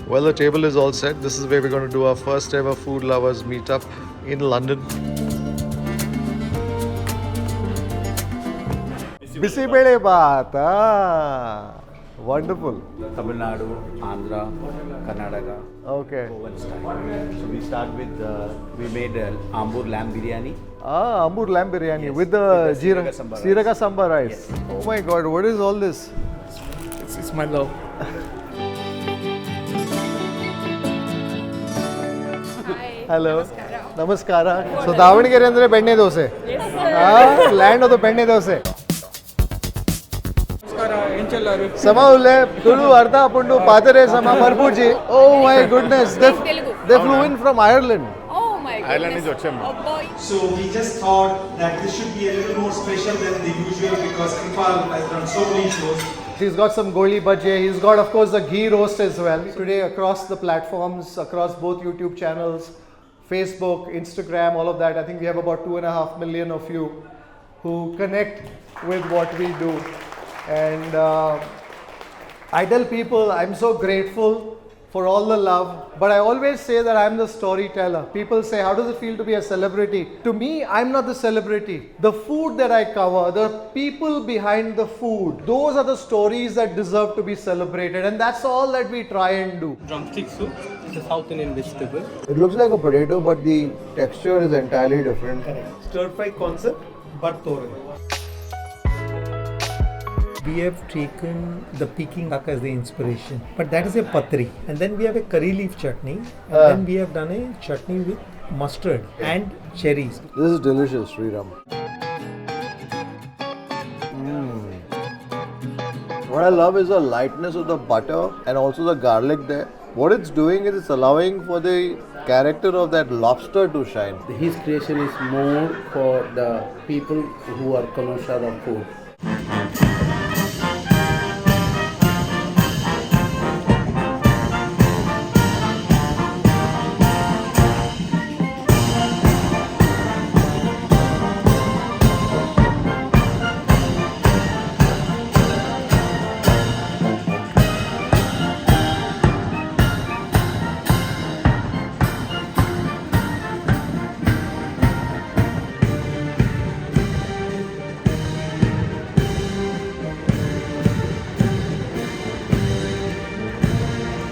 Well, the table is all set. This is where we're going to do our first ever food lovers meetup in London. Bisi bele baath. Wonderful. Tamil Nadu, Andhra, Karnataka. Okay. Oven style. So we start with we made ambur lamb biryani. Ambur lamb biryani Yes. with the Sriracha samba rice. Yes. Oh my God, what is all this? It's my love. Hi. Hello. Namaskara. Namaskara. So Davanagere andre benne dose. Yes. Land of the benne dose. Sama ulle Tulu Arda Pundu Padare Sama Marpurji. Oh my goodness. They flew in from Ireland. Oh my goodness. Oh boy. So we just thought that this should be a little more special than the usual because Kripal has done so many shows. He's got some goli baje. He's got, of course, the ghee roast as well. Today, across the platforms, across both YouTube channels, Facebook, Instagram, all of that, I think we have about 2.5 million of you who connect with what we do. And I tell people I'm so grateful for all the love, but I always say that I'm the storyteller. People say, how does it feel to be a celebrity? To me, I'm not the celebrity. The food that I cover, the people behind the food, those are the stories that deserve to be celebrated, and that's all that we try and do. Drumstick soup. It's a South Indian vegetable. It looks like a potato, but the texture is entirely different. Stir fry concept, but toran. We have taken the Peking duck as the inspiration, but that is a patri. And then we have a curry leaf chutney, and then we have done a chutney with mustard and cherries. This is delicious, Sriram. What I love is the lightness of the butter and also the garlic there. What it's doing is it's allowing for the character of that lobster to shine. His creation is more for the people who are connoisseurs of food.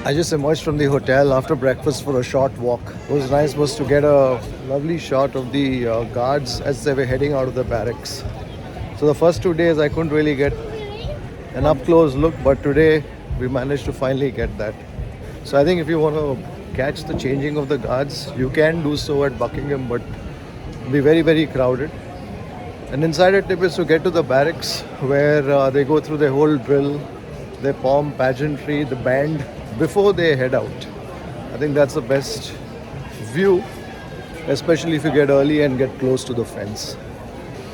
I just emerged from the hotel after breakfast for a short walk. It was nice to get a lovely shot of the guards as they were heading out of the barracks. So the first 2 days I couldn't really get an up-close look, but today we managed to finally get that. So I think if you want to catch the changing of the guards, you can do so at Buckingham, but it'll be very, very crowded. An insider tip is to get to the barracks where they go through their whole drill, their pomp, pageantry, the band, before they head out. I think that's the best view, especially if you get early and get close to the fence.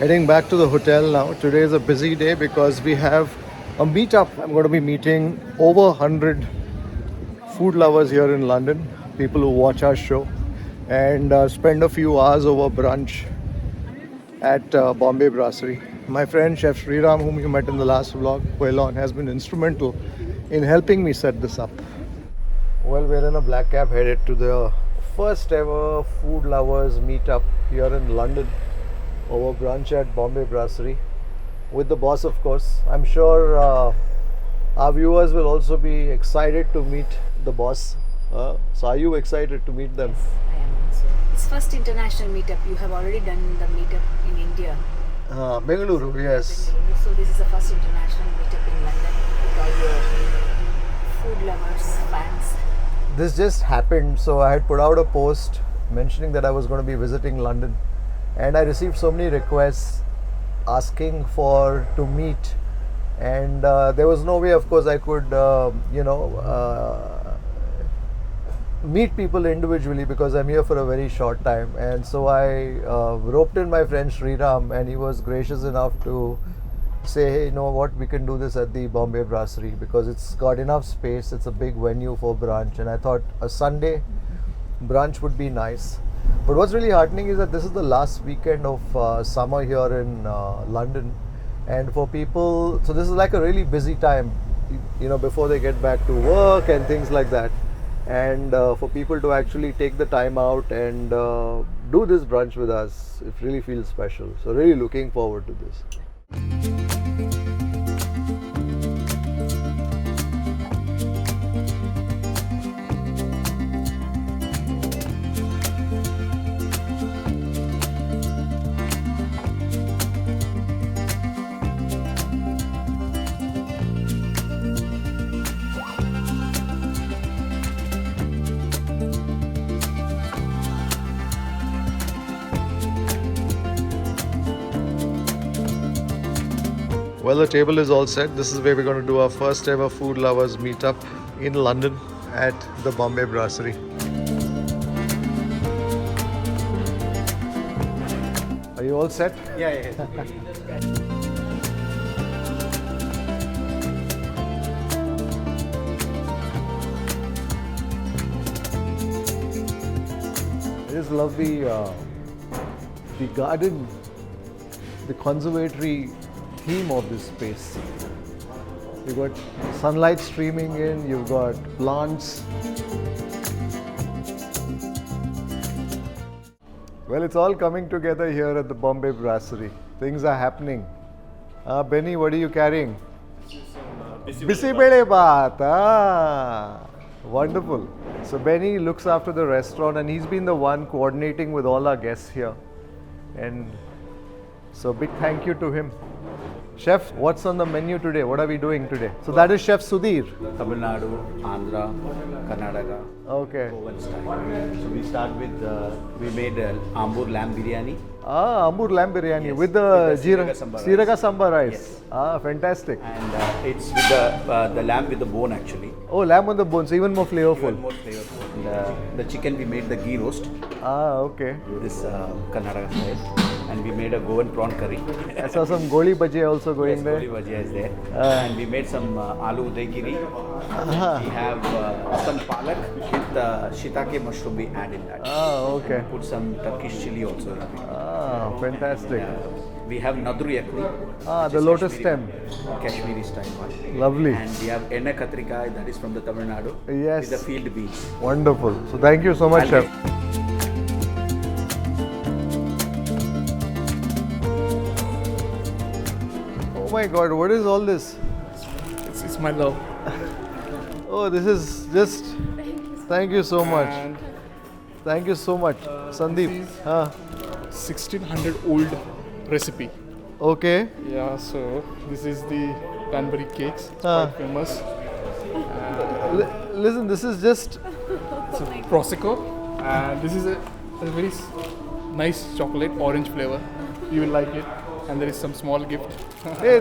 Heading back to the hotel now. Today is a busy day because we have a meetup. I'm going to be meeting over 100 food lovers here in London, people who watch our show, and spend a few hours over brunch at Bombay Brasserie. My friend Chef Sriram, whom you met in the last vlog, Waylon, has been instrumental in helping me set this up. Well, we're in a black cab headed to the first ever food lovers meetup here in London over brunch at Bombay Brasserie with the boss, of course. I'm sure our viewers will also be excited to meet the boss. So are you excited to meet them? I am also. It's first international meetup. You have already done the meetup in India. Bengaluru, yes. So this is the first international meetup in London with all your food lovers, fans. This just happened, so I had put out a post mentioning that I was going to be visiting London, and I received so many requests asking to meet, and there was no way, of course, I could meet people individually because I'm here for a very short time. And so I roped in my friend Sriram, and he was gracious enough to say, hey, you know what, we can do this at the Bombay Brasserie because it's got enough space. It's a big venue for brunch, and I thought a Sunday brunch would be nice. But what's really heartening is that this is the last weekend of summer here in London, and for people, so this is like a really busy time, before they get back to work and things like that. and for people to actually take the time out and do this brunch with us. It really feels special. So really looking forward to this. Well, the table is all set. This is where we're going to do our first ever food lovers meetup in London at the Bombay Brasserie. Are you all set? Yeah. I just love the garden, the conservatory theme of this space. You've got sunlight streaming in, you've got plants. Well, it's all coming together here at the Bombay Brasserie. Things are happening. Benny, what are you carrying? Bisi bele baath. Wonderful. So Benny looks after the restaurant and he's been the one coordinating with all our guests here. And so big thank you to him. Chef, what's on the menu today? What are we doing today? So that is Chef Sudhir. Tamil Nadu, Andhra, Karnataka. Okay. Oven style. So we start with we made ambur lamb biryani. Ambur lamb biryani Yes, with the Siraga samba rice. Yes. Fantastic. And it's with the lamb with the bone actually. Oh, lamb on the bone, so even more flavorful. Even more flavorful. And, the chicken we made the ghee roast. Okay. This Karnataka style. And we made a goan prawn curry. I saw some goli baje also going Yes, there. goli baje is there. And we made some aloo udaigiri. We have some palak with shiitake mushroom we add in that. Okay. Put some Turkish chili also. Fantastic. We have nadru yakhni. The lotus stem. Kashmiri style one. Lovely. And we have enne kathrekai, that is from the Tamil Nadu. Yes. With the field beans. Wonderful. So thank you so much, Chef. Oh my God, what is all this? It's my love. Oh, this is just. Thank you so much. And Thank you so much, Sandeep. this is 1600 old recipe. Okay. Yeah, so this is the Banbury cakes. It's Ah. quite famous. Listen, this is just. It's a Prosecco, and this is a very nice chocolate, orange flavor. You will like it, and there is some small gift. Hey,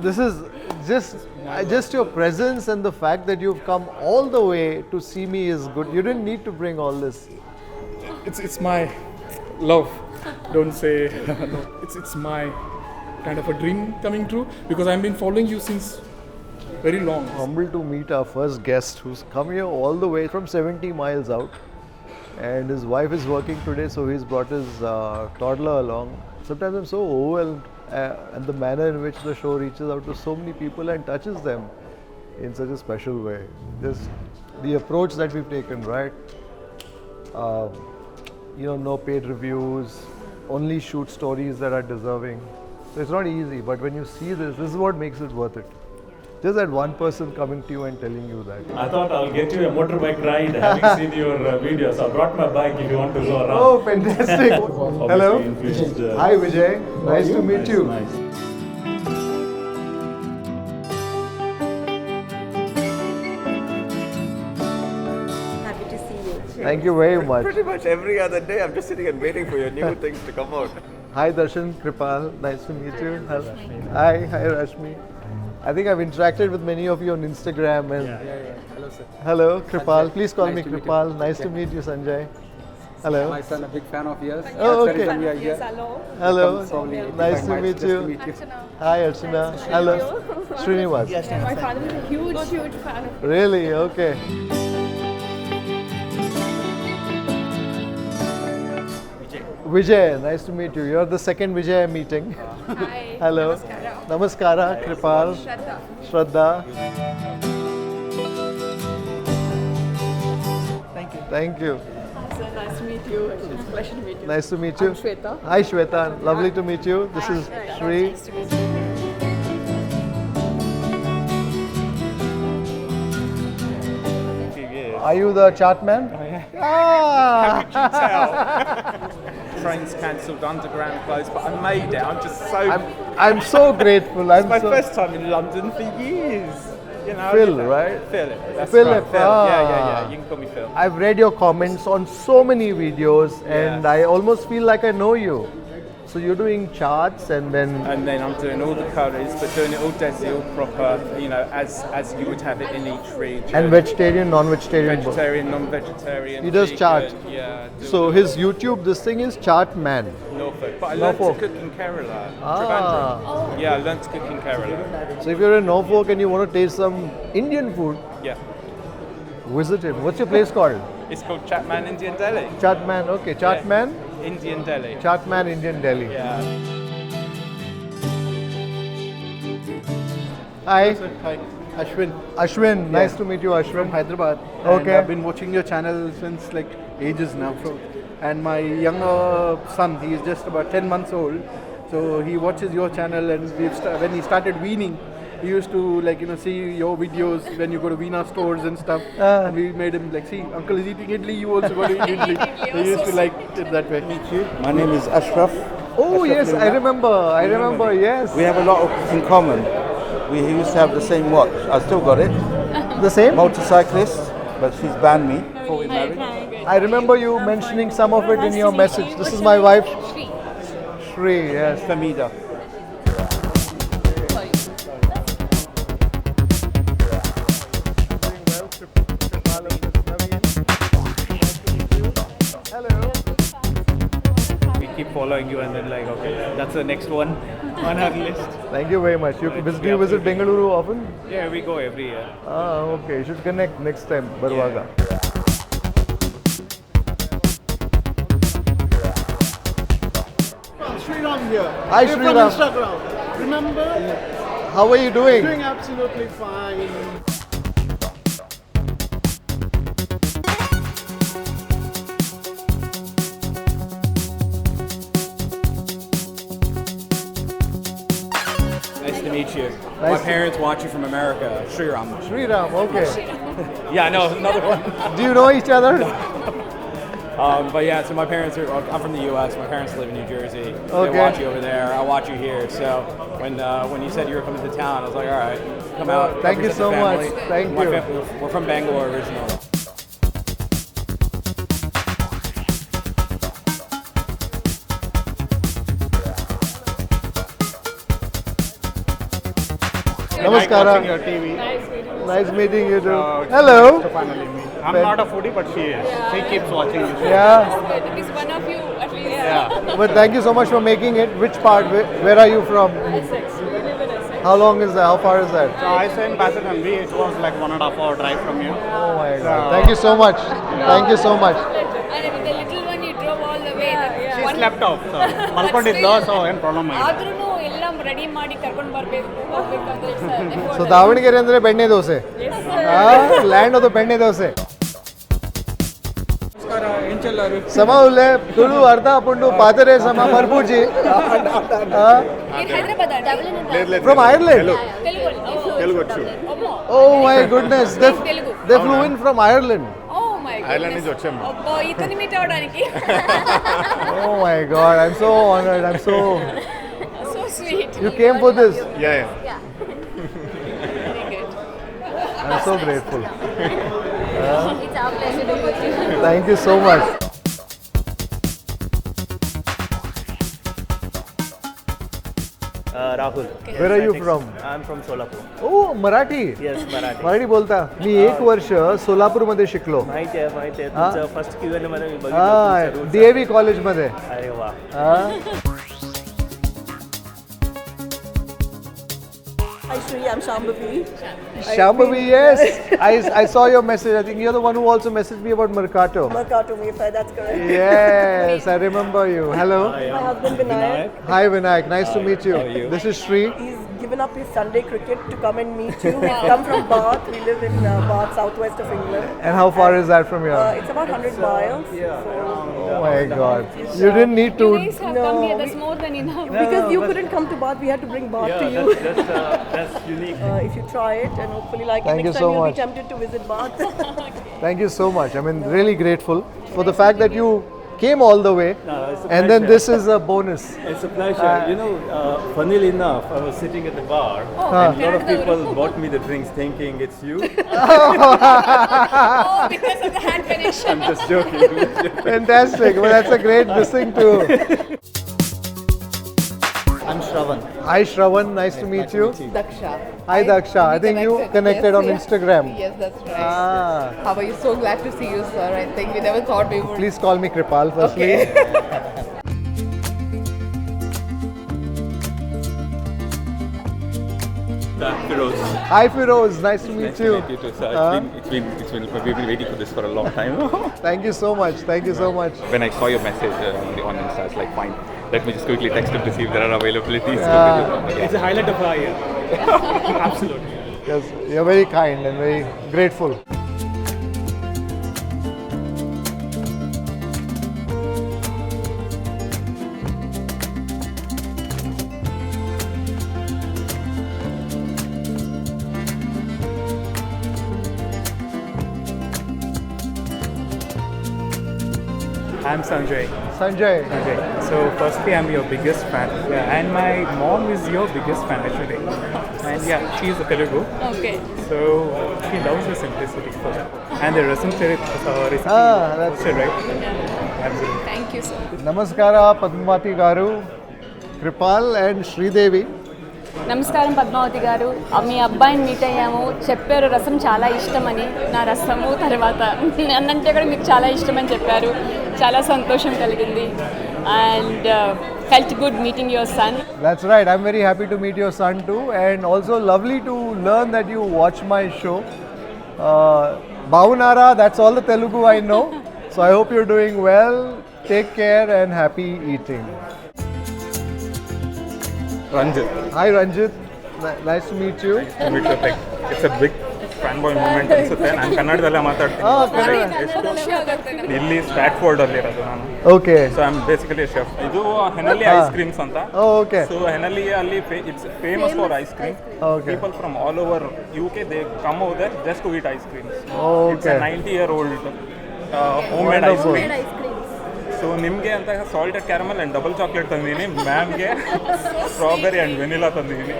this is just your presence and the fact that you've come all the way to see me is good. You didn't need to bring all this. It's my love. Don't say no. It's my kind of a dream coming true because I've been following you since very long. Humbled to meet our first guest who's come here all the way from 70 miles out. And his wife is working today, so he's brought his toddler along. Sometimes I'm so overwhelmed at the manner in which the show reaches out to so many people and touches them in such a special way. Just the approach that we've taken, right? No paid reviews, only shoot stories that are deserving. So it's not easy, but when you see this is what makes it worth it. Just that one person coming to you and telling you that. I thought I'll get you a motorbike ride having seen your videos. I brought my bike if you want to go around. Oh, fantastic. Hello. Influenced, Hi, Vijay. Nice to meet you. Nice. Happy to see you. Thank you very much. Pretty much every other day, I'm just sitting and waiting for your new things to come out. Hi, Darshan, Kripal. Nice to meet you. Hi, Rashmi. I think I've interacted with many of you on Instagram. And Hello, sir. Hello, Kripal. Please call Nice me to meet you. Kripal. Nice to meet you, Sanjay. Hello. My son, a big fan of yours. Oh, That's the okay. reason we are here. Hello. Probably Nice if I to might, meet just you. to meet you. Hi, Archana. Hello. Srinivas. My father is a huge fan of Really? Okay. Vijay, nice to meet you. You're the second Vijay I'm meeting. Hi. Hello. Namaskara, Kripal. Shraddha. Shraddha. Thank you. So nice to meet you. It's a pleasure to meet you. Nice to meet you. I'm Shweta. Hi Shweta, lovely to meet you. This is Shri. Nice to meet you. Are you the chart man? Ah! Trains cancelled, underground closed, but I made it. I'm just so. I'm so grateful. It's my first time in London for years. You know, Phil, right? Philip. That's Philip, right. Phil. ah. Yeah. You can call me Phil. I've read your comments on so many videos and I almost feel like I know you. So you're doing charts and then I'm doing all the curries, but doing it all desi, all proper. You know, as you would have it in each region. and vegetarian, non-vegetarian. both. Vegetarian, non-vegetarian. He does vegan, chart. Yeah. So his YouTube, this thing is Chart Man. Norfolk. But I learned to Norfolk. cook in Kerala. Ah. Trivandrum. Yeah, I learned to cook in Kerala. So if you're in Norfolk and you want to taste some Indian food, Yeah. visit him. What's your place called? It's called Chatman Indian Deli. Chart Man. Okay, Chart Yeah. Man. Indian Deli. Chart Man Indian Delhi. Yeah. Hi. Hi, Ashwin Ashwin. Nice to meet you, from Ashwin. Hyderabad. Okay. And I've been watching your channel since like ages now. And my younger son, he is just about 10 months old. So he watches your channel, and when he started weaning, he used to see your videos when you go to Veena stores and stuff. And we made him see, uncle is eating idli, you also got to eat idli. He used to like it that way. My name is Ashraf. Oh Ashraf yes, I Luna. remember. Yes. We have a lot in common. We used to have the same watch. I still got it. The same? Motorcyclist, but she's banned me before we married. I remember you mentioning some of it in your message. This is my wife, Shri. Yes. Famida. We keep following you, and then okay, that's the next one on our list. Thank you very much. Do you visit Bengaluru often? Yeah, we go every year. Ah, okay. You should connect next time, Barwaga. Sriram here. Hi, We're Sriram. from Instagram. Remember? How are you doing? Doing absolutely fine. Nice to meet you. Nice My to- parents watch you from America. Sriram. Sriram, okay. Yeah, I know, another one. Do you know each other? But yeah, so my parents are, I'm from the US, my parents live in New Jersey. Okay. They watch you over there, I watch you here. So when you said you were coming to town, I was like, all right, come out. Thank you represent so the much. family. Thank My you. We're from Bangalore originally. Namaskara. Your TV. Nice meeting you too. Hello. Finally meet. I'm not a foodie, but she is. She keeps watching you. Yeah. At least one of you, at least. Yeah. But thank you so much for making it. Which part? Where are you from? Essex. We live in Essex. How long is that? How far is that? So I stay in Passaconby. It was like 1.5 hour drive from you. Oh my God. Thank you so much. Thank you so much. And the little one you drove all the way. She slept off. So malಕೊಂಡಿದ್ಲು, so ಏನು problem ಆಗಿಲ್ಲ. ಆದ್ರೂ ಎಲ್ಲ ready ಮಾಡಿ ಕರ್ಕೊಂಡು ಬರ್ಬೇಕು. So Davanagere ಅಂದ್ರೆ ಬೆಣ್ಣೆ dosa. Land of the ಬೆಣ್ಣೆ ದೋಸೆ. ಸಮೌಲೆ ತುಳು ಅರ್ಧ ಪುಂಡು ಪಾತರೆ ಸಮ ಮರ್ಪೂಜಿ. From Ireland. Telugu. Oh my goodness. They flew in from Ireland. Oh my goodness. Ireland నుంచి వచ్చాము. అబ్బో ఇతని మీట్ అవడానికి. Oh my God. I'm so honored. I'm so. So sweet. You came for this. Yeah. Very good. I'm so grateful. It's our pleasure to meet you. Thank you so much. Rahul. Where are you from? I'm from Solapur. Oh, Marathi. Yes, Marathi. Marathi बोलता मी 1 वर्ष सोलापूर मध्ये शिकलो. माहिती आहे तुमचं first Q&A मध्ये मी बघितलं हा तुमचं route. DAV कॉलेज मध्ये. अरे वा. Hi Shri, I'm Shambhavi. Shambhavi, yes. I saw your message. I think you're the one who also messaged me about Mercato. Mercato Mayfair, that's correct. Yes, I remember you. Hello. My husband Vinayak. Hi Vinayak, nice to meet you. This is Shri. He's given given up his Sunday cricket to come and meet you. He's come from Bath. We live in Bath, southwest of England. And how far is that from here? It's about 100 miles. Oh my God. You didn't need to. You guys have come here, that's more than enough. Because you couldn't come to Bath, we had to bring Bath to you. That's unique. If you try it and hopefully like Thank it, you next so time you'll much. be tempted to visit Bath. Thank you so much. I mean, really grateful for the fact that you came all the way, it's a and then pleasure. this is a bonus. It's a pleasure. Funnily enough, I was sitting at the bar and a lot of people bought me the drinks thinking it's you. Oh, because of the hand connection. I'm just joking. Fantastic. Well, that's a great thing too. I'm Shravan. Hi Shravan, nice to meet you. Daksha. Hi Daksha, I think you connected on Instagram. Yes, that's right. How are you? So glad to see you, sir. I think we never thought we would. Please call me Kripal firstly. Okay. Firoz. Hi Firoz, nice to meet Nice you. to meet you too, sir. We've been waiting for this for a long time. Thank you so much. Thank you so much. When I saw your message on Insta, I was like, fine, let me just quickly text him to see if there are availabilities. It's a highlight of our year. Absolutely. Yes, you're very kind and very grateful. I'm Sanjay. Sanjay. So firstly, I'm your biggest fan. Yeah, and my mom is your biggest fan actually. And yeah, she's a Telugu. Okay. So she loves the simplicity first. And the recipe, that's posted, right? Absolutely. Thank you, sir. Namaskara Padmavati Garu, Kripal and Sridevi. నమస్కారం పద్మావతి గారు మీ అబ్బాయిని meet అయ్యాము చెప్పారు రసం చాలా ఇష్టమని నా రసము తర్వాత అన్నంటే కూడా మీకు చాలా ఇష్టమని చెప్పారు చాలా సంతోషం కలిగింది and felt good meeting your son. That's right, I'm very happy to meet your son too, and also lovely to learn that you watch my show. Bhavunara, that's all the Telugu I know, so I hope you're doing well. Take care and happy eating. Ranjit. Hi Ranjit, nice to meet you. It's a big fanboy moment ಅನ್ಸುತ್ತೆ ನಾನು ಕನ್ನಡದಲ್ಲೇ ಮಾತಾಡ್ತೀನಿ ಇಲ್ಲಿ ಸ್ಟ್ಯಾಟ್ಫೋರ್ಡ್ ಅಲ್ಲಿ ಇರೋದು ನಾನು okay so I am basically chef ಇದು ಹೆನಲಿ ice creams ಅಂತ ಓಕೆ ಸೊ ಹೆನಲಿ ಅಲ್ಲಿ it's famous for ice cream people from all over UK they come over there just to eat ice creams. It's a 90-year-old homemade ice cream. So ನಿಮಗೆ ಅಂತ salted caramel and double chocolate ತಂದಿದ್ದೀನಿ ಮ್ಯಾಮ್ಗೆ strawberry and vanilla ತಂದಿದ್ದೀನಿ.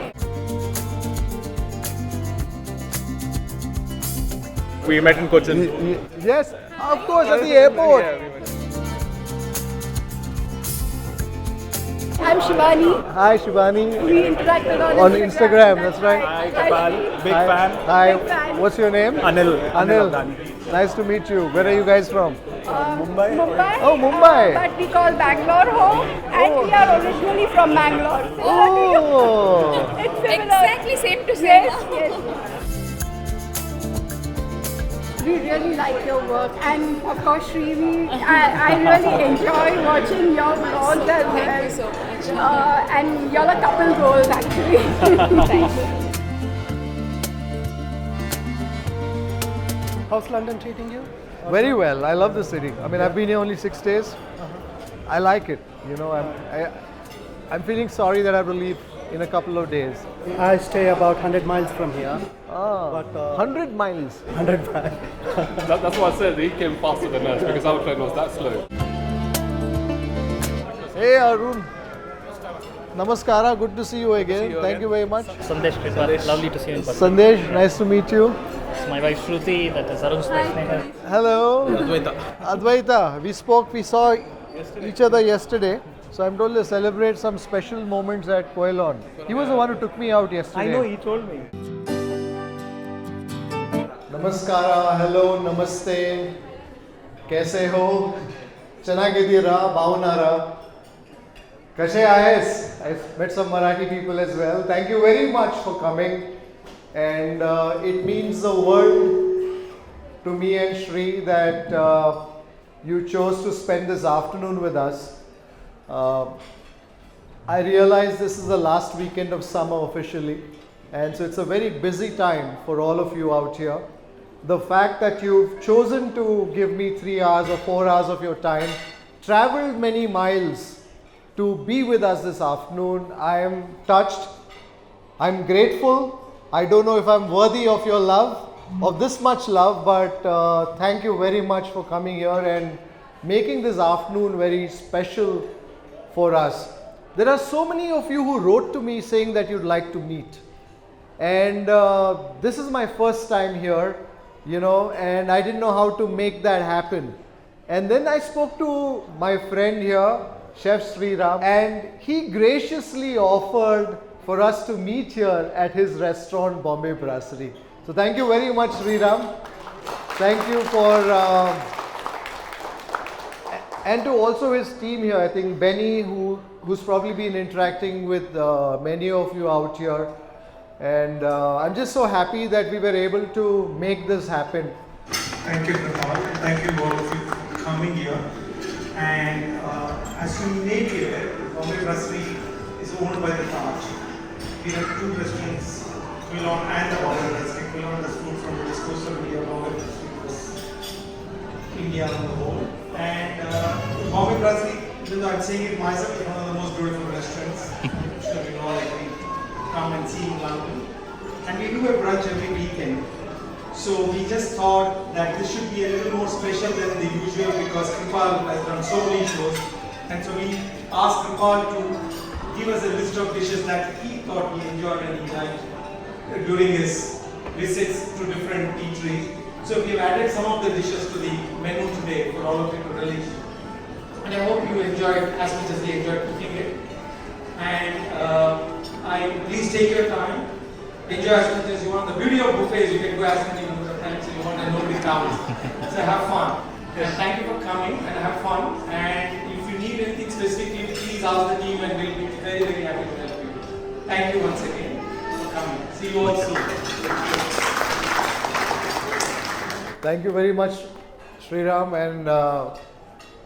We met in Cochin. Yes, of course, at the airport. I'm Shivani. Hi Shivani. We interacted on Instagram. That's right. Hi Kripal, big fan. Hi. Big fan. What's your name? Anil. Nice to meet you. Where are you guys from? Mumbai. Oh, Mumbai. But we call Bangalore home, and we are originally from Bangalore. Oh. It's similar. Exactly same to same. Yes. We really like your work, and of course, Shri, I really enjoy watching your vlogs as well. Thank you so much. And you're a couple goals actually. Thank you. How's London treating you? Very well. I love the city. I mean, I've been here only 6 days. I like it. You know, I'm feeling sorry that I have to leave in a couple of days. I stay about 100 miles from here. But 100 miles. 100 miles. That's why I said he came faster than us because our train was that slow. Hey Arun. Namaskara. Good to see you again. Thank you very much. Sandesh Kripal. Lovely to see you in person. Sandesh, nice to meet you. It's my wife Shruti, that is Arun's wife. Hello. Advaita. We saw each other yesterday. So I'm told to celebrate some special moments at Koilon. He was the one who took me out yesterday. I know, he told me. Namaskara, hello, namaste. Kaise ho? Chanagidira, Bhavunara. Kashe ayes? I met some Marathi people as well. Thank you very much for coming. And it means the world to me and Shri that you chose to spend this afternoon with us. I realize this is the last weekend of summer officially, and so it's a very busy time for all of you out here. The fact that you've chosen to give me 3 hours or 4 hours of your time, traveled many miles to be with us this afternoon, I am touched. I'm grateful. I don't know if I'm worthy of your love, of this much love, but thank you very much for coming here and making this afternoon very special for us. There are so many of you who wrote to me saying that you'd like to meet. And this is my first time here, you know, and I didn't know how to make that happen. And then I spoke to my friend here, Chef Sriram, and he graciously offered for us to meet here at his restaurant, Bombay Brasserie. So thank you very much, Sriram. Thank you for, and to also his team here, I think Benny, who's probably been interacting with many of you out here. And I'm just so happy that we were able to make this happen. Thank you, Kripal. Thank you all of you for coming here. And as you may be aware, Bombay Brasserie is owned by the Taj. We have 2 restaurants, Michelin and the Bombay Brasserie. Michelin does food from the West Coast of India, Bombay Brasserie does India on the whole. And Bombay Brasserie, even though I'm saying it myself, is one of the most beautiful restaurants. I'm sure you know, like we come and see in London. And we do a brunch every weekend. So we just thought that this should be a little more special than the usual because Kripal has done so many shows. And so we asked Kripal to give us a list of dishes that he thought he enjoyed and he liked during his visits to different eateries. So we have added some of the dishes to the menu today for all of you to relish. And I hope you enjoyed as much as they enjoyed cooking it. And please take your time. Enjoy as much as you want. The beauty of buffets, you can go as many number of times as you want and nobody counts. So have fun. And thank you for coming and have fun. And if you need anything specifically, please ask the team and we'll be very, very happy to help you. Thank you once again for coming. See you all soon. Thank you very much, Sriram. And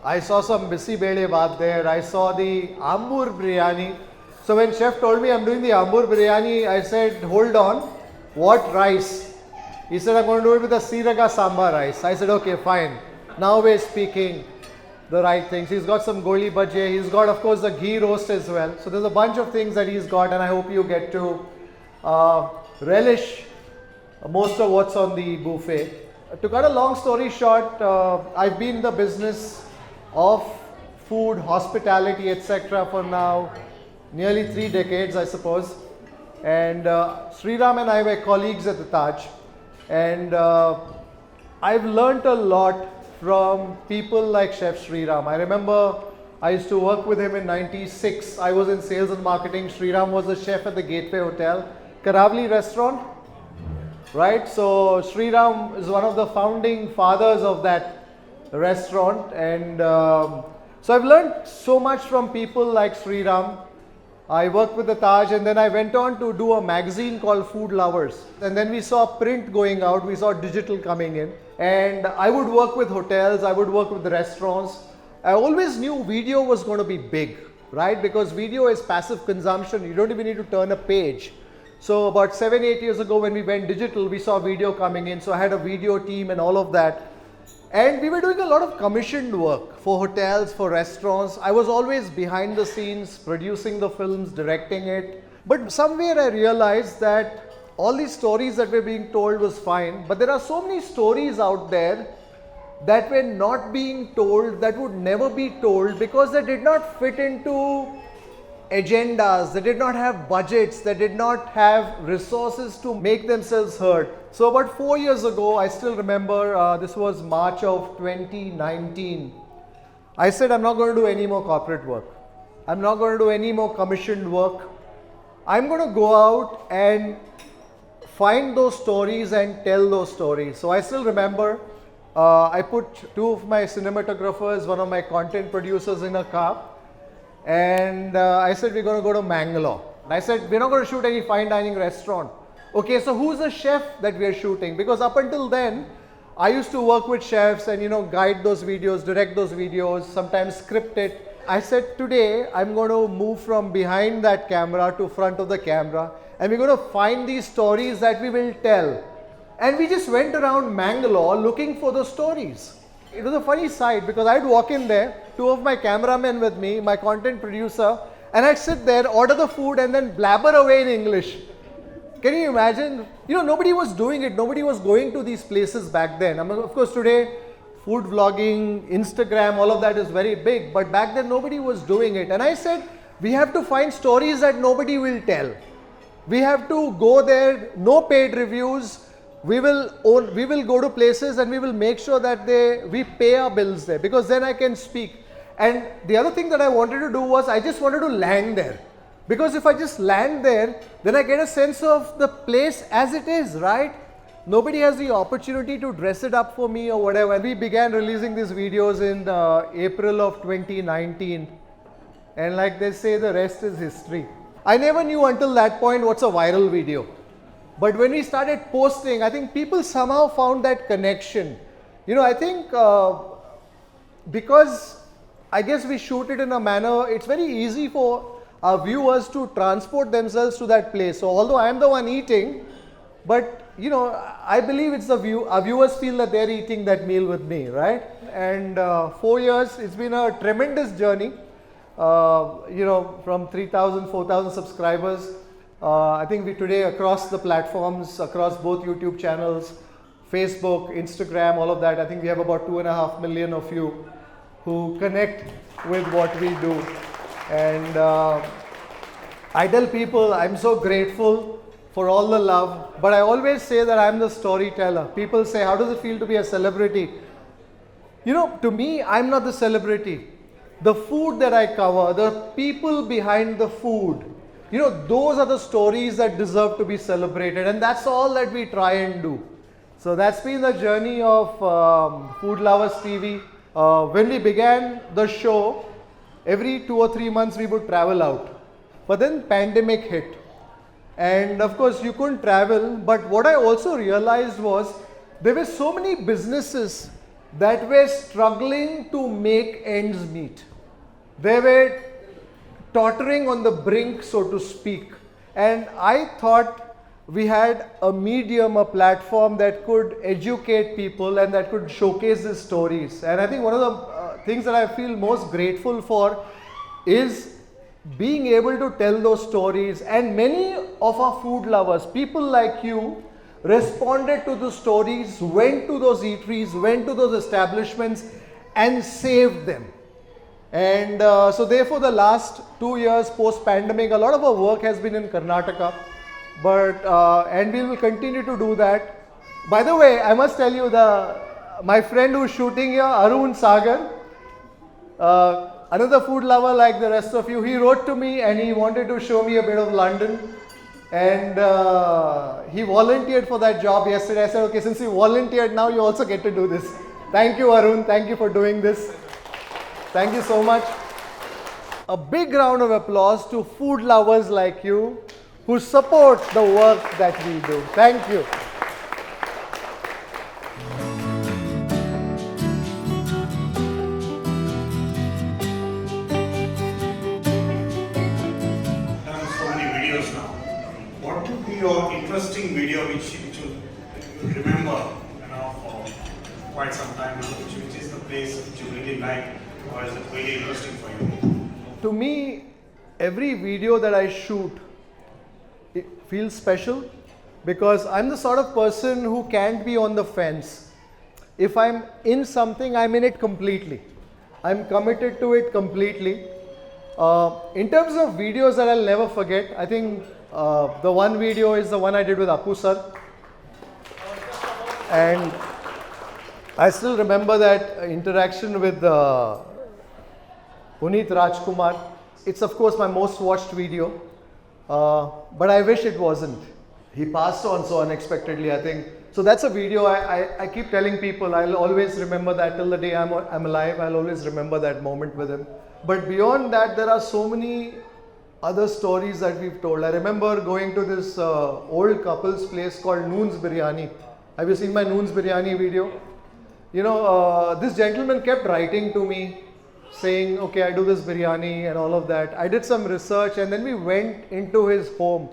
I saw some bisi bele baath there. I saw the ambur briyani. So when chef told me I'm doing the ambur biryani, I said, hold on, what rice? He said, I'm going to do it with a siraga sambar rice. I said, okay, fine. Now we're speaking the right things. He's got some goli baje. He's got, of course, the ghee roast as well. So there's a bunch of things that he's got, and I hope you get to relish most of what's on the buffet. To cut a long story short, I've been in the business of food, hospitality, etc. for now nearly 3 decades, I suppose. And Sriram and I were colleagues at the Taj. And I've learnt a lot from people like Chef Sriram. I remember I used to work with him in '96. I was in sales and marketing. Sriram was the chef at the Gateway Hotel, Karavli restaurant, right? So Sriram is one of the founding fathers of that restaurant. And so I've learned so much from people like Sriram. I worked with the Taj, and then I went on to do a magazine called Food Lovers. And then we saw print going out, we saw digital coming in. And I would work with hotels, I would work with the restaurants. I always knew video was going to be big, right? Because video is passive consumption, you don't even need to turn a page. So about 7-8 years ago when we went digital, we saw video coming in. So I had a video team and all of that. And we were doing a lot of commissioned work for hotels, for restaurants. I was always behind the scenes, producing the films, directing it. But somewhere I realized that all these stories that were being told was fine. But there are so many stories out there that were not being told, that would never be told because they did not fit into agendas, they did not have budgets, they did not have resources to make themselves heard. So about 4 years ago, I still remember, this was March of 2019, I said I'm not going to do any more corporate work. I'm not going to do any more commissioned work. I'm going to go out and find those stories and tell those stories. So I still remember, I put 2 of my cinematographers, one of my content producers in a car. And I said, we're going to go to Mangalore. And I said, we're not going to shoot any fine dining restaurant. Okay, so who's the chef that we are shooting? Because up until then, I used to work with chefs and, you know, guide those videos, direct those videos, sometimes script it. I said today I'm going to move from behind that camera to front of the camera, and we're going to find these stories that we will tell. And we just went around Mangalore looking for those stories. It was a funny sight because I'd walk in there, two of my cameramen with me, my content producer, and I'd sit there, order the food and then blabber away in English. Can you imagine? You know, nobody was doing it. Nobody was going to these places back then. I mean, of course, today, food vlogging, Instagram, all of that is very big. But back then, nobody was doing it. And I said, we have to find stories that nobody will tell. We have to go there, no paid reviews. We will go to places and we will make sure that we pay our bills there, because then I can speak. And the other thing that I wanted to do was I just wanted to land there. Because if I just land there, then I get a sense of the place as it is, right? Nobody has the opportunity to dress it up for me or whatever. And we began releasing these videos in April of 2019. And like they say, the rest is history. I never knew until that point what's a viral video. But when we started posting, I think people somehow found that connection. You know, I think because I guess we shoot it in a manner, it's very easy for our viewers to transport themselves to that place. So although I am the one eating, but you know, I believe it's our viewers feel that they're eating that meal with me, right? And 4 years, it's been a tremendous journey. You know, from 3,000, 4,000 subscribers. I think we today across the platforms, across both YouTube channels, Facebook, Instagram, all of that, I think we have about 2.5 million of you who connect with what we do. And I tell people I'm so grateful for all the love, but I always say that I'm the storyteller. People say, how does it feel to be a celebrity? You know, to me, I'm not the celebrity. The food that I cover, the people behind the food, you know, those are the stories that deserve to be celebrated, and that's all that we try and do. So that's been the journey of Food Lovers TV. When we began the show, every 2 or 3 months we would travel out. But then pandemic hit. And of course you couldn't travel, but what I also realized was there were so many businesses that were struggling to make ends meet. They were tottering on the brink, so to speak. And I thought we had a medium, a platform that could educate people and that could showcase these stories. And I think one of the things that I feel most grateful for is being able to tell those stories. And many of our food lovers, people like you, responded to the stories, went to those eateries, went to those establishments and saved them. And so therefore the last 2 years post-pandemic, a lot of our work has been in Karnataka, but and we will continue to do that. By the way, I must tell you, my friend who's shooting here, Arun Sagar, another food lover like the rest of you, he wrote to me and he wanted to show me a bit of London, and he volunteered for that job yesterday. I said, okay, since you volunteered, now you also get to do this. Thank you, Arun. Thank you for doing this. Thank you so much. A big round of applause to food lovers like you who support the work that we do. Thank you. Done so many videos now. What would be your interesting video which you remember, you know, for quite some time now, which is the place that you really like? Or is it really interesting for you? To me, every video that I shoot, it feels special because I'm the sort of person who can't be on the fence. If I'm in something, I'm in it completely. I'm committed to it completely. In terms of videos that I'll never forget, I think the one video is the one I did with Appu sir. And I still remember that interaction with Puneet Rajkumar. It's of course my most watched video, but I wish it wasn't. He passed on so unexpectedly, I think. So that's a video I keep telling people, I'll always remember that till the day I'm alive. I'll always remember that moment with him. But beyond that, there are so many other stories that we've told. I remember going to this old couple's place called Noon's Biryani. Have you seen my Noon's Biryani video? You know, this gentleman kept writing to me saying, okay, I do this biryani and all of that. I did some research and then we went into his home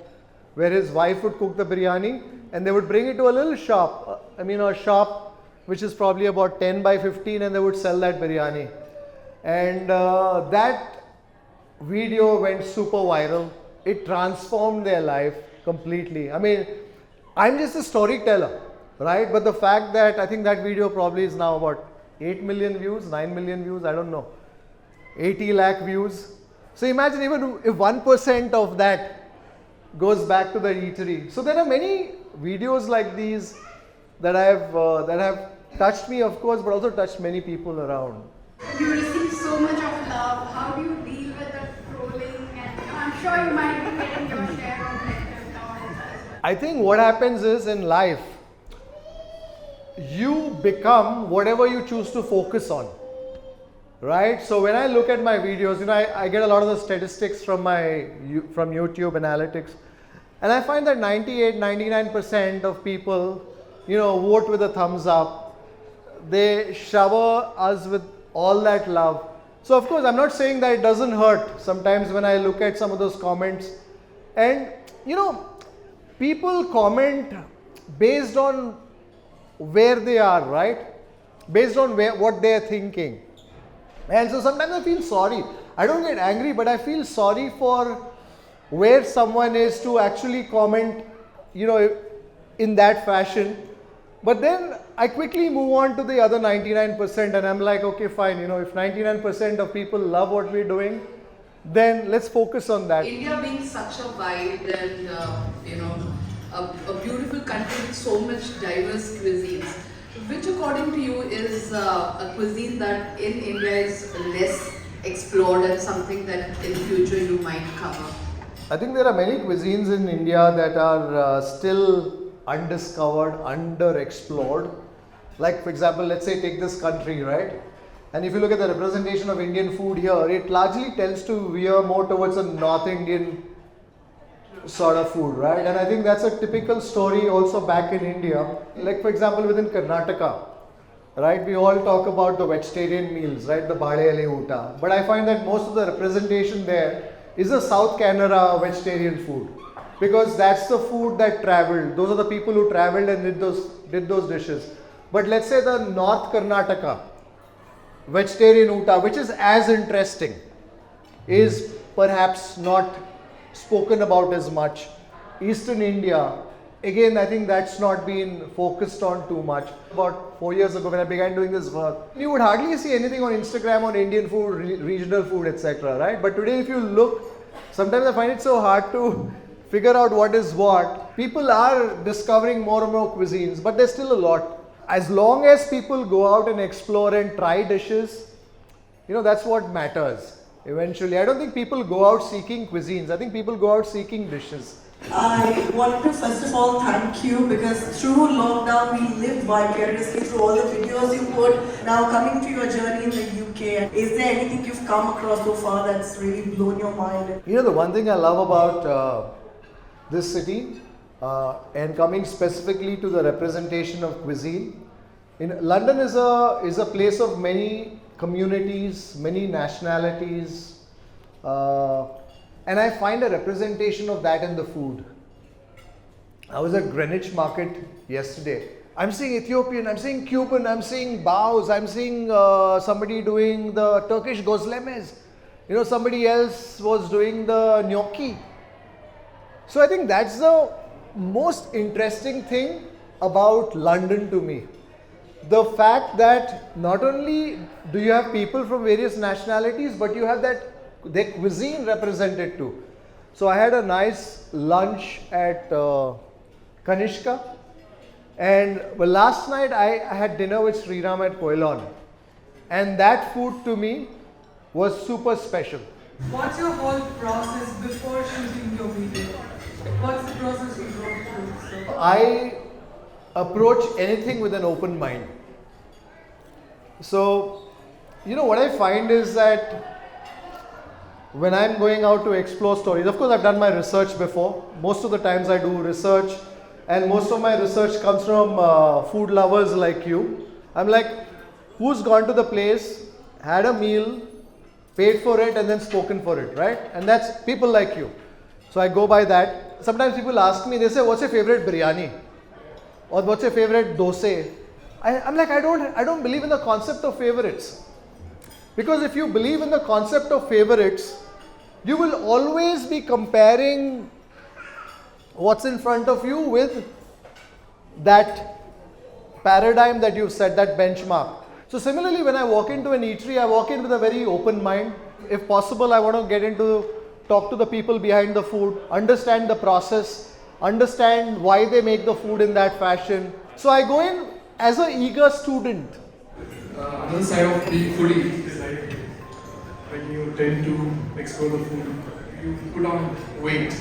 where his wife would cook the biryani and they would bring it to a little shop. A shop which is probably about 10 by 15 and they would sell that biryani. And that video went super viral. It transformed their life completely. I'm just a storyteller, right? But the fact that I think that video probably is now about 8 million views, 9 million views, I don't know, 80 lakh views. So imagine even if 1% of that goes back to the eatery. So there are many videos like these that have touched me, of course, but also touched many people around. You receive so much of love. How do you deal with the trolling? And I'm sure you might be getting your share of negative comments. I think what happens is in life, you become whatever you choose to focus on, right? So when I look at my videos, I get a lot of the statistics from YouTube analytics, and I find that 98-99% of people, vote with a thumbs up. They shower us with all that love. So of course, I'm not saying that it doesn't hurt sometimes when I look at some of those comments, and people comment based on where they are, right? Based on what they are thinking. And so sometimes I feel sorry. I don't get angry, but I feel sorry for where someone is to actually comment, in that fashion. But then I quickly move on to the other 99% and I'm like, okay, fine, if 99% of people love what we're doing, then let's focus on that. India being such a wide and, a beautiful country with so much diverse cuisines, which according to you is a cuisine that in India is less explored and something that in future you might cover? I think there are many cuisines in India that are still undiscovered, underexplored. Like for example, let's say take this country, right? And if you look at the representation of Indian food here, it largely tends to veer more towards a North Indian sort of food, right? And I think that's a typical story also back in India. Like for example, within Karnataka, right? We all talk about the vegetarian meals, right? The bale uta. But I find that most of the representation there is a South Canara vegetarian food. Because that's the food that traveled. Those are the people who traveled and did those dishes. But let's say the North Karnataka vegetarian uta, which is as interesting, is perhaps not spoken about as much. Eastern India, again, I think that's not been focused on too much. About 4 years ago when I began doing this work, you would hardly see anything on Instagram on Indian food, regional food, etc. Right? But today if you look, sometimes I find it so hard to figure out what is what. People are discovering more and more cuisines, but there's still a lot. As long as people go out and explore and try dishes, that's what matters eventually. I don't think people go out seeking cuisines. I think people go out seeking dishes. I wanted to first of all thank you because through lockdown we lived vicariously through all the videos you put. Now coming to your journey in the UK, is there anything you've come across so far that's really blown your mind? The one thing I love about this city and coming specifically to the representation of cuisine, London is a place of many communities, many nationalities, and I find a representation of that in the food. I was at Greenwich Market yesterday. I'm seeing Ethiopian, I'm seeing Cuban, I'm seeing baos, I'm seeing somebody doing the Turkish gozlemes. Somebody else was doing the gnocchi. So I think that's the most interesting thing about London to me. The fact that not only do you have people from various nationalities, but you have their cuisine represented too. So I had a nice lunch at Kanishka, and last night I had dinner with Sriram at Koilon, and that food to me was super special. What's your whole process before shooting your video? What's the process you go through? I approach anything with an open mind. So, what I find is that when I'm going out to explore stories, of course I've done my research before. Most of the times I do research, and most of my research comes from food lovers like you. I'm like, who's gone to the place, had a meal, paid for it and then spoken for it, right? And that's people like you. So I go by that. Sometimes people ask me, they say, what's your favorite biryani? Or what's your favorite dosa? I'm like, I don't believe in the concept of favorites. Because if you believe in the concept of favorites, you will always be comparing what's in front of you with that paradigm that you've set, that benchmark. So similarly, when I walk into an eatery, I walk in with a very open mind. If possible, I want to talk to the people behind the food, understand the process, understand why they make the food in that fashion. So I go in as an eager student. Another side of being foodie is like when you tend to explore the food, you put on weight.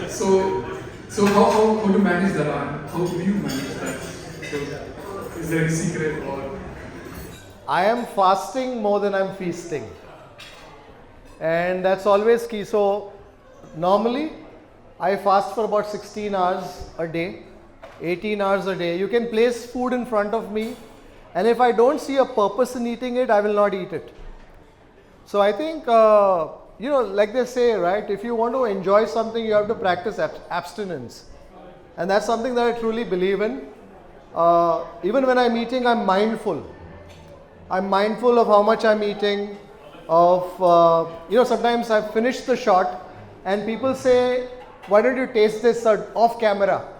So how to manage that? How do you manage that? So is there any secret or? I am fasting more than I'm feasting. And that's always key. So normally I fast for about 16 hours a day, 18 hours a day. You can place food in front of me, and if I don't see a purpose in eating it, I will not eat it. So I think, like they say, right, if you want to enjoy something, you have to practice abstinence. And that's something that I truly believe in. Even when I'm eating, I'm mindful. I'm mindful of how much I'm eating, sometimes I've finished the shot and people say, why don't you taste this off camera?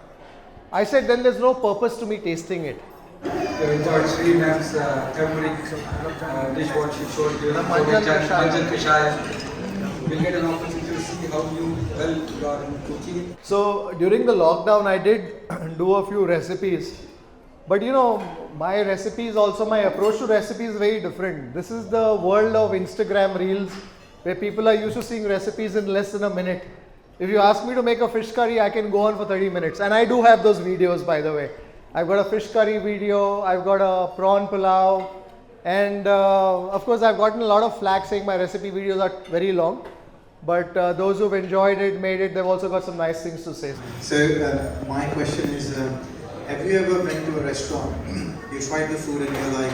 I said, then there's no purpose to me tasting it. You enjoyed Sriram's turmeric dish what she showed you. Manjan Kashaya. We'll get an opportunity to see how you are in cooking. So during the lockdown, I did do a few recipes. But my recipes, also my approach to recipes is very different. This is the world of Instagram reels where people are used to seeing recipes in less than a minute. If you ask me to make a fish curry, I can go on for 30 minutes. And I do have those videos, by the way. I've got a fish curry video, I've got a prawn pulao, and of course I've gotten a lot of flack saying my recipe videos are very long. But those who've enjoyed it, made it, they've also got some nice things to say. So my question is, have you ever went to a restaurant, you tried the food and you're like,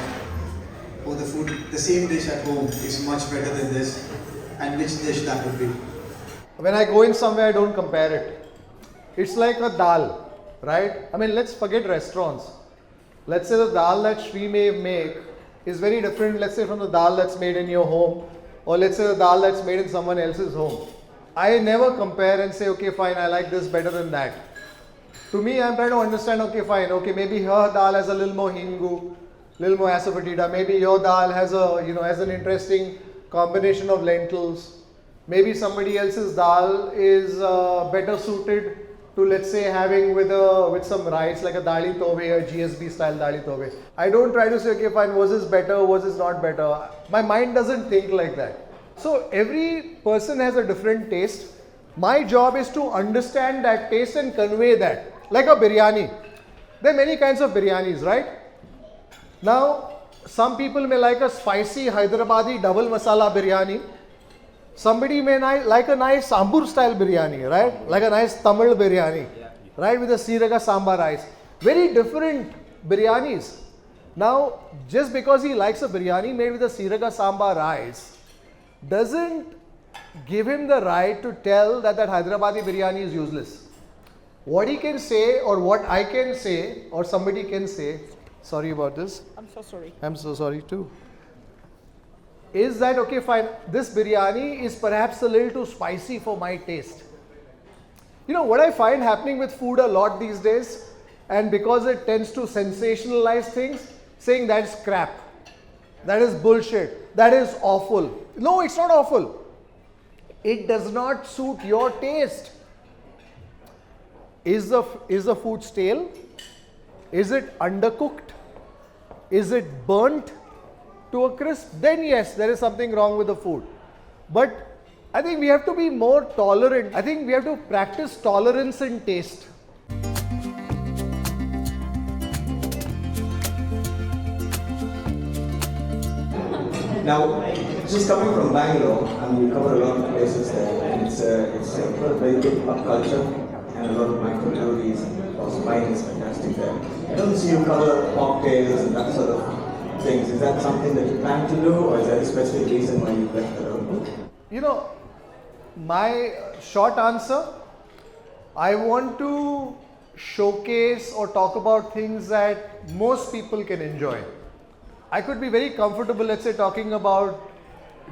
oh, the same dish at home is much better than this, and which dish that would be? When I go in somewhere, I don't compare it. It's like a dal, right? I mean, let's forget restaurants. Let's say the dal that Shri may make is very different, let's say, from the dal that's made in your home, or let's say the dal that's made in someone else's home. I never compare and say, okay, fine, I like this better than that. To me, I'm trying to understand, okay, fine, okay, maybe her dal has a little more hingu, little more asafoetida. Maybe your dal has has an interesting combination of lentils. Maybe somebody else's dal is better suited to, let's say, having with some rice, like a dali tove, a GSB style dali tove. I don't try to say, okay, fine, was this better, was this not better. My mind doesn't think like that. So every person has a different taste. My job is to understand that taste and convey that. Like a biryani. There are many kinds of biryanis, right? Now, some people may like a spicy Hyderabadi double masala biryani. Somebody may like a nice ambur style biryani, right? Like a nice Tamil biryani, right? With a siraga sambar rice. Very different biryanis. Now, just because he likes a biryani made with a siraga sambar rice doesn't give him the right to tell that Hyderabadi biryani is useless. What he can say, or what I can say, or somebody can say, sorry about this. I'm so sorry. I'm so sorry too. Is that, okay, fine, this biryani is perhaps a little too spicy for my taste. What I find happening with food a lot these days, and because it tends to sensationalize things, saying that's crap, that is bullshit, that is awful. No, it's not awful. It does not suit your taste. Is the food stale? Is it undercooked? Is it burnt to a crisp? Then yes, there is something wrong with the food. But I think we have to be more tolerant. I think we have to practice tolerance in taste. Now, just coming from Bangalore, you cover a lot of places there, and it's got a very good pub culture and a lot of microbreweries, and also wine is fantastic there. I don't see you cover cocktails and that sort of things. Is that something that you plan to do, or is there a specific reason why you left it open? You know, my short answer, I want to showcase or talk about things that most people can enjoy. I could be very comfortable, let's say, talking about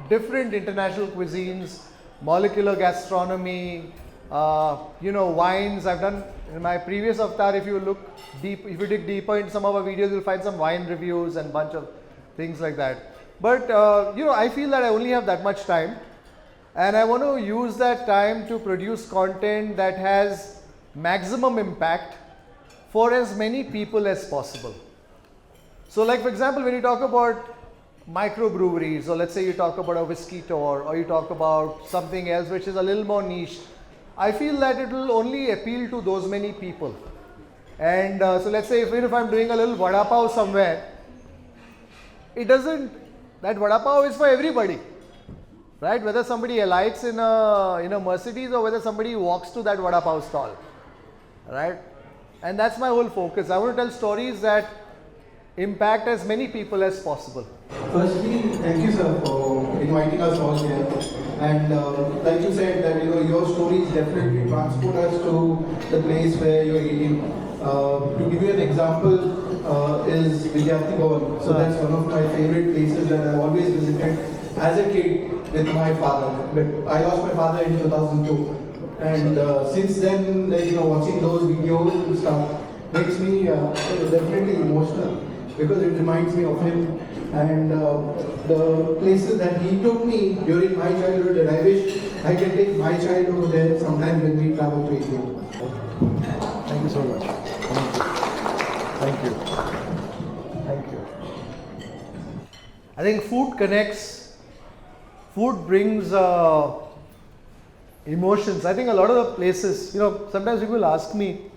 different international cuisines, molecular gastronomy, wines. I've done in my previous avatar, if you look deep, if you dig deeper into some of our videos, you'll find some wine reviews and bunch of things like that. But, I feel that I only have that much time, and I want to use that time to produce content that has maximum impact for as many people as possible. So like for example, when you talk about microbreweries, or let's say you talk about a whiskey tour, or you talk about something else which is a little more niche, I feel that it will only appeal to those many people. And so let's say if I'm doing a little vada pav somewhere, that vada pav is for everybody, right? Whether somebody alights in a Mercedes or whether somebody walks to that vada pav stall, right? And that's my whole focus. I want to tell stories that impact as many people as possible. Firstly, thank you, sir, for inviting us all here. And like you said, that your stories definitely transport us to the place where you're eating. To give you an example, is Vidyarthi. So that's one of my favorite places that I always visited as a kid with my father. But I lost my father in 2002. And since then, watching those videos and stuff makes me definitely emotional, because it reminds me of him and the places that he took me during my childhood, and I wish I can take my child over there sometime when we travel to India. Thank you so much. Thank you. Thank you. I think food connects, food brings emotions. I think a lot of the places, sometimes people ask me,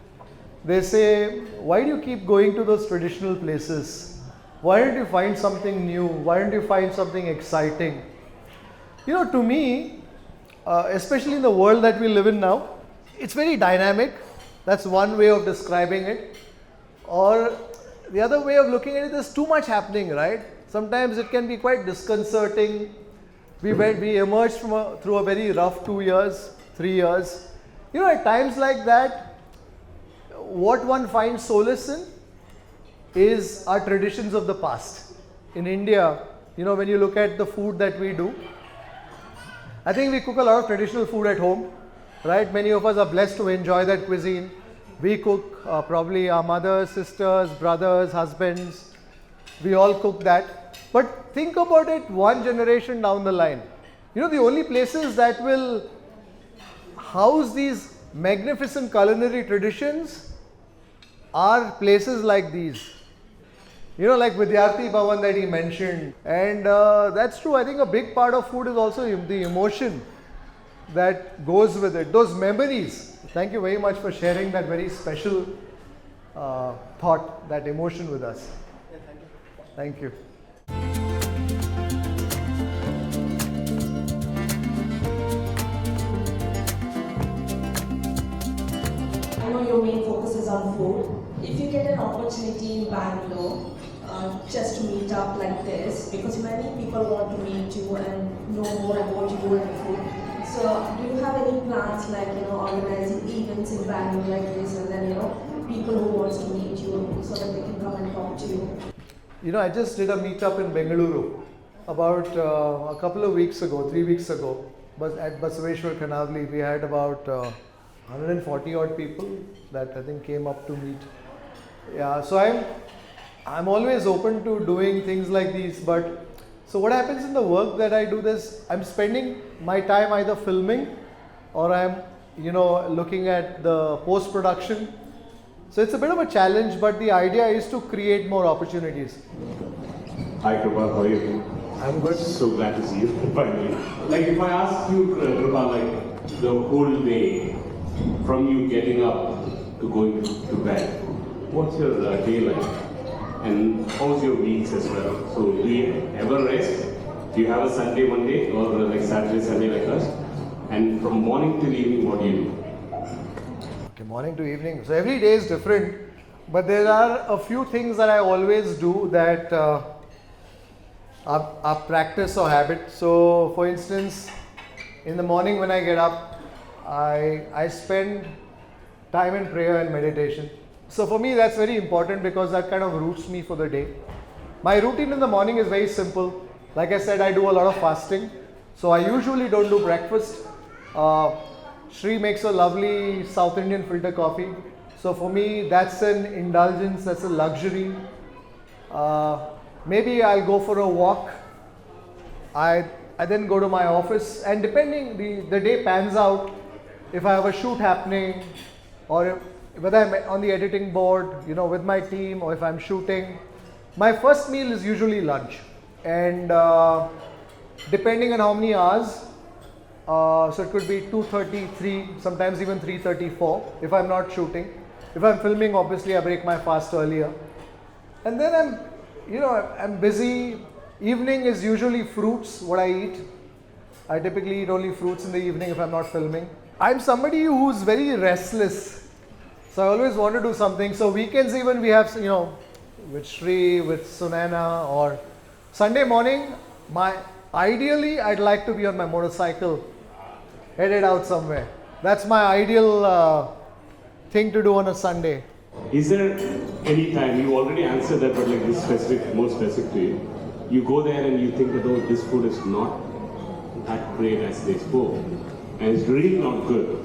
they say, why do you keep going to those traditional places? Why don't you find something new? Why don't you find something exciting? To me, especially in the world that we live in now, it's very dynamic. That's one way of describing it. Or the other way of looking at it, there's too much happening, right? Sometimes it can be quite disconcerting. We emerged through a very rough 2 years, 3 years. At times like that, what one finds solace in is our traditions of the past. In India, when you look at the food that we do, I think we cook a lot of traditional food at home, right? Many of us are blessed to enjoy that cuisine. We cook, probably our mothers, sisters, brothers, husbands, we all cook that. But think about it one generation down the line. The only places that will house these magnificent culinary traditions are places like these. Like Vidyarthi Bhavan that he mentioned. And that's true. I think a big part of food is also the emotion that goes with it. Those memories. Thank you very much for sharing that very special thought, that emotion with us. Thank you. I know your main focus is on food. If you get an opportunity in Bangalore, just to meet up like this, because many people want to meet you and know more about you and food. So, do you have any plans like organizing events in Bangalore like this, and then people who wants to meet you so that they can come and talk to you? I just did a meetup in Bengaluru about a couple of weeks ago, 3 weeks ago, but at Basaveshwar Kanavli. We had about 140 odd people that I think came up to meet. Yeah, so I'm always open to doing things like these, but so what happens in the work that I do this, I'm spending my time either filming or I'm looking at the post-production. So it's a bit of a challenge, but the idea is to create more opportunities. Hi Kripal, how are you? I'm good. So glad to see you finally. Like if I ask you Kripal, like the whole day from you getting up to going to bed, what's your day like? And how's your weeks as well? So do you ever rest? Do you have a Sunday, Monday, or like Saturday, Sunday like us? And from morning till evening, what do you do? Okay, morning to evening. So every day is different, but there are a few things that I always do that our practice or habit. So, for instance, in the morning when I get up, I spend time in prayer and meditation. So for me, that's very important because that kind of roots me for the day. My routine in the morning is very simple. Like I said, I do a lot of fasting. So I usually don't do breakfast. Shri makes a lovely South Indian filter coffee. So for me, that's an indulgence, that's a luxury. Maybe I'll go for a walk. I then go to my office, and depending the day pans out, if I have a shoot happening, or whether I'm on the editing board, with my team, or if I'm shooting, my first meal is usually lunch. And depending on how many hours, so it could be 2:30, 3, sometimes even 3:34 if I'm not shooting. If I'm filming, obviously I break my fast earlier. And then I'm busy. Evening is usually fruits, what I eat. I typically eat only fruits in the evening if I'm not filming. I'm somebody who's very restless. So I always want to do something. So weekends even we have, with Shri, with Sunana, or Sunday morning, ideally I'd like to be on my motorcycle, headed out somewhere. That's my ideal thing to do on a Sunday. Is there any time, you already answered that, but like this specific, more specific to you, you go there and you think that, oh, this food is not that great as they spoke, and it's really not good.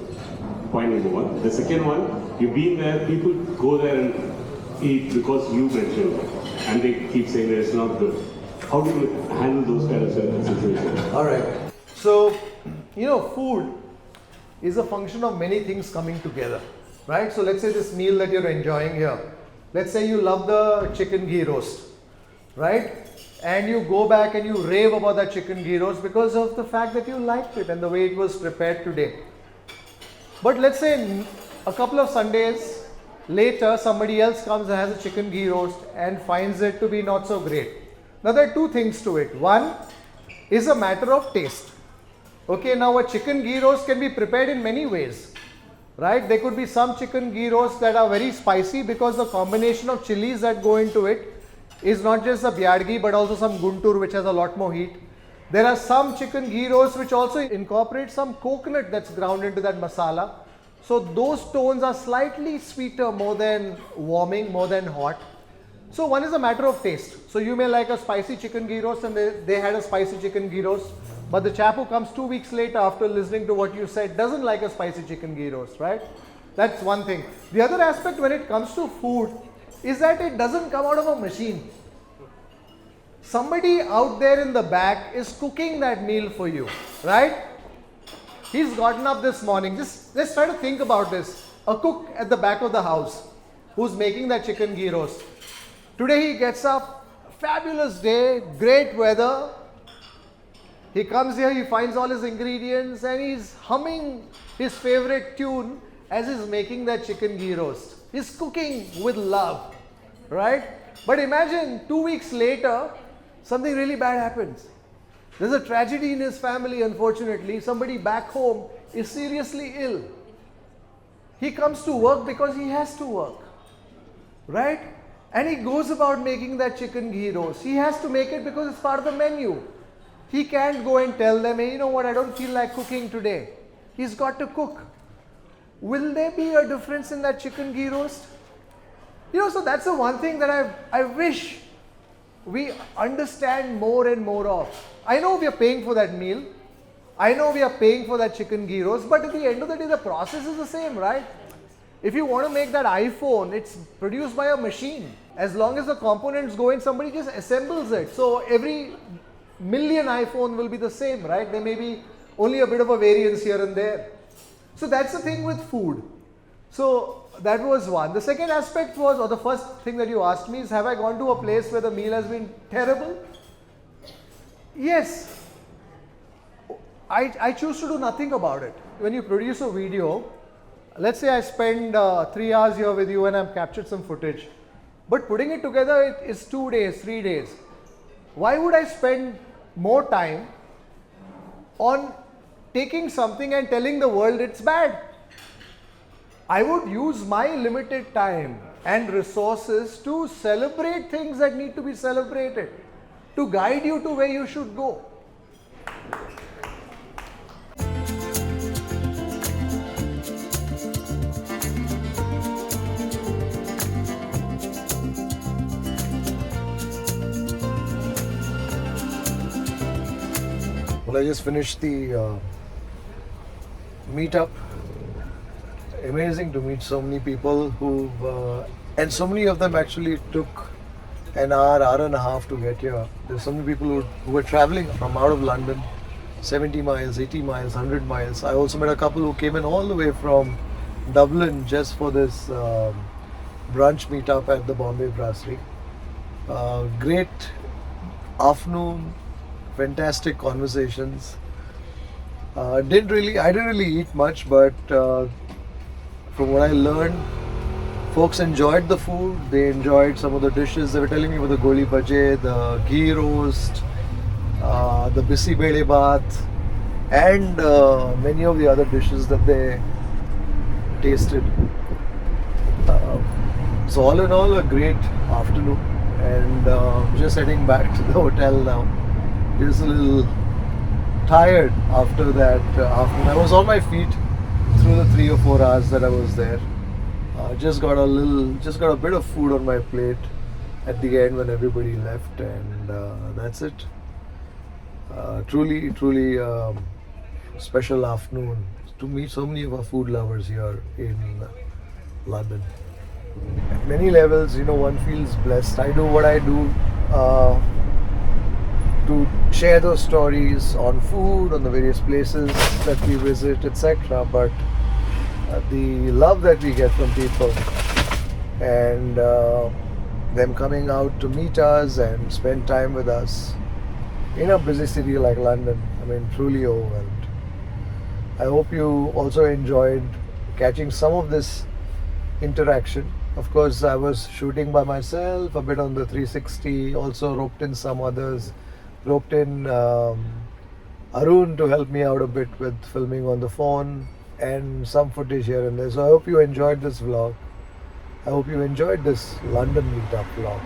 Point number one. The second one, you've been there, people go there and eat because you mentioned, and they keep saying that it's not good. How do you handle those kind of situations? All right. So, food is a function of many things coming together, right? So let's say this meal that you're enjoying here. Let's say you love the chicken ghee roast, right? And you go back and you rave about that chicken ghee roast because of the fact that you liked it and the way it was prepared today. But let's say a couple of Sundays later, somebody else comes and has a chicken ghee roast and finds it to be not so great. Now there are two things to it. One is a matter of taste. Okay, now a chicken ghee roast can be prepared in many ways, right? There could be some chicken ghee roasts that are very spicy because the combination of chilies that go into it is not just the byadgi but also some guntur, which has a lot more heat. There are some chicken ghee roasts which also incorporate some coconut that's ground into that masala. So those tones are slightly sweeter, more than warming, more than hot. So one is a matter of taste. So you may like a spicy chicken ghee roast and they had a spicy chicken ghee roast, but the chap who comes 2 weeks later after listening to what you said doesn't like a spicy chicken ghee roast, right? That's one thing. The other aspect when it comes to food is that it doesn't come out of a machine. Somebody out there in the back is cooking that meal for you, right? He's gotten up this morning. Just try to think about this. A cook at the back of the house who's making that chicken ghee roast. Today he gets up, fabulous day, great weather. He comes here, he finds all his ingredients and he's humming his favorite tune as he's making that chicken ghee roast. He's cooking with love, right? But imagine 2 weeks later, something really bad happens. There's a tragedy in his family, unfortunately. Somebody back home is seriously ill. He comes to work because he has to work, right? And he goes about making that chicken ghee roast. He has to make it because it's part of the menu. He can't go and tell them, hey, you know what, I don't feel like cooking today. He's got to cook. Will there be a difference in that chicken ghee roast? So that's the one thing that I wish we understand more and more of. I know we are paying for that meal. I know we are paying for that chicken ghee roast, but at the end of the day, the process is the same, right? If you want to make that iPhone, it's produced by a machine. As long as the components go in, somebody just assembles it. So every million iPhone will be the same, right? There may be only a bit of a variance here and there. So that's the thing with food. So that was one. The second aspect was, or the first thing that you asked me is, have I gone to a place where the meal has been terrible? Yes. I choose to do nothing about it. When you produce a video, let's say I spend 3 hours here with you and I've captured some footage, but putting it together is 2 days, 3 days. Why would I spend more time on taking something and telling the world it's bad? I would use my limited time and resources to celebrate things that need to be celebrated. to guide you to where you should go. Well, I just finished the meetup. Amazing to meet so many people and so many of them actually took an hour and a half to get here. There's so many people who were traveling from out of London, 70 miles, 80 miles, 100 miles. I also met a couple who came in all the way from Dublin just for this brunch meetup at the Bombay Brasserie. Great afternoon, fantastic conversations. I didn't really eat much, but from what I learned, folks enjoyed the food. They enjoyed some of the dishes. They were telling me about the goli, baje, the ghee roast, the bisi, bele, baath, and many of the other dishes that they tasted. So all in all, a great afternoon, and just heading back to the hotel now. Just a little tired after that afternoon. I was on my feet through the 3 or 4 hours that I was there. Just got a bit of food on my plate at the end when everybody left, and that's it. Truly special afternoon to meet so many of our food lovers here in London. At many levels, one feels blessed. I do what I do to share those stories on food, on the various places that we visit, etc. But the love that we get from people and them coming out to meet us and spend time with us in a busy city like London, truly overwhelmed. I hope you also enjoyed catching some of this interaction. Of course, I was shooting by myself, a bit on the 360, also roped in some others, roped in Arun to help me out a bit with filming on the phone and some footage here and there. So I hope you enjoyed this vlog. I hope you enjoyed this London meetup vlog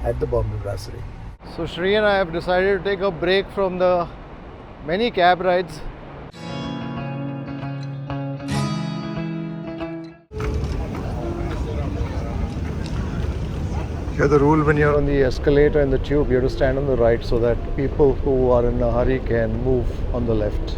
at the Bombay Brasserie. So Shri and I have decided to take a break from the many cab rides. Here the rule when you're on the escalator and the tube, you have to stand on the right so that people who are in a hurry can move on the left.